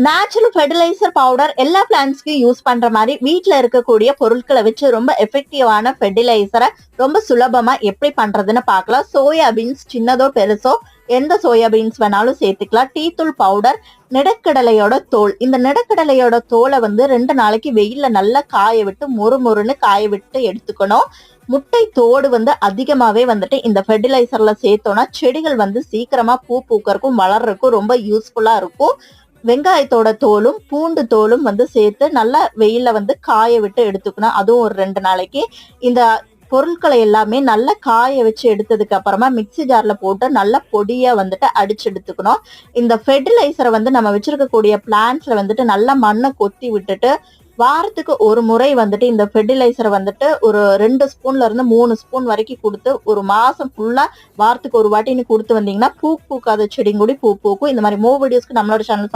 Natural fertiliser powder எல்லா பிளான்ட்ஸ்க்கும் use பண்ற மாதிரி வீட்ல இருக்கக்கூடிய பொருட்களை வச்சு ரொம்ப எஃபெக்டிவான ஃபெர்டிலைசரை ரொம்ப சுலபமா எப்படி பண்றதுன்னு பார்க்கலாம். சோயா பீன்ஸ் சின்னதோ பெருசோ எந்த சோயா பீன்ஸ் வேணாலும் சேர்த்துக்கலாம். டீ தூள் பவுடர், நிலக்கடலையோட தோல். இந்த நிலக்கடலையோட தோலை வந்து 2 நாளைக்கு வெயில்ல நல்லா காய விட்டு மொறுன்னு காய விட்டு எடுத்துக்கணும். முட்டை தோடு வந்து அதிகமாவே வந்துட்டு இந்த ஃபெர்டிலைசர்ல சேர்த்தோம்னா செடிகள் வந்து சீக்கிரமா பூ பூக்கறக்கும் வளர்றதுக்கும் ரொம்ப யூஸ்ஃபுல்லா இருக்கும். வெங்காயத்தோட தோலும் பூண்டு தோலும் வந்து சேர்த்து நல்லா வெயில்ல வந்து காய விட்டு எடுத்துக்கணும். அதுவும் ஒரு 2 நாளைக்கு. இந்த பொருட்களை எல்லாமே நல்லா காய வச்சு எடுத்ததுக்கு அப்புறமா மிக்ஸி ஜார்ல போட்டு நல்லா பொடியா வந்துட்டு அடிச்சு எடுத்துக்கணும். இந்த ஃபெர்டிலைசரை வந்து நம்ம வச்சிருக்கக்கூடிய பிளான்ட்ஸ்ல வந்துட்டு நல்லா மண்ணை கொத்தி விட்டுட்டு வாரத்துக்கு ஒரு முறை வந்துட்டு இந்த ஃபெர்டிலைசரை வந்துட்டு ஒரு 2 ஸ்பூன்ல இருந்து 3 ஸ்பூன் வரைக்கும் கொடுத்து ஒரு மாசம் ஃபுல்லா வாரத்துக்கு ஒரு வாட்டின்னு கொடுத்து வந்தீங்கன்னா பூ பூக்காத செடி கூடி பூ பூக்கும். இந்த மாதிரி வீடியோஸ்க்கு நம்மளோட சேனல்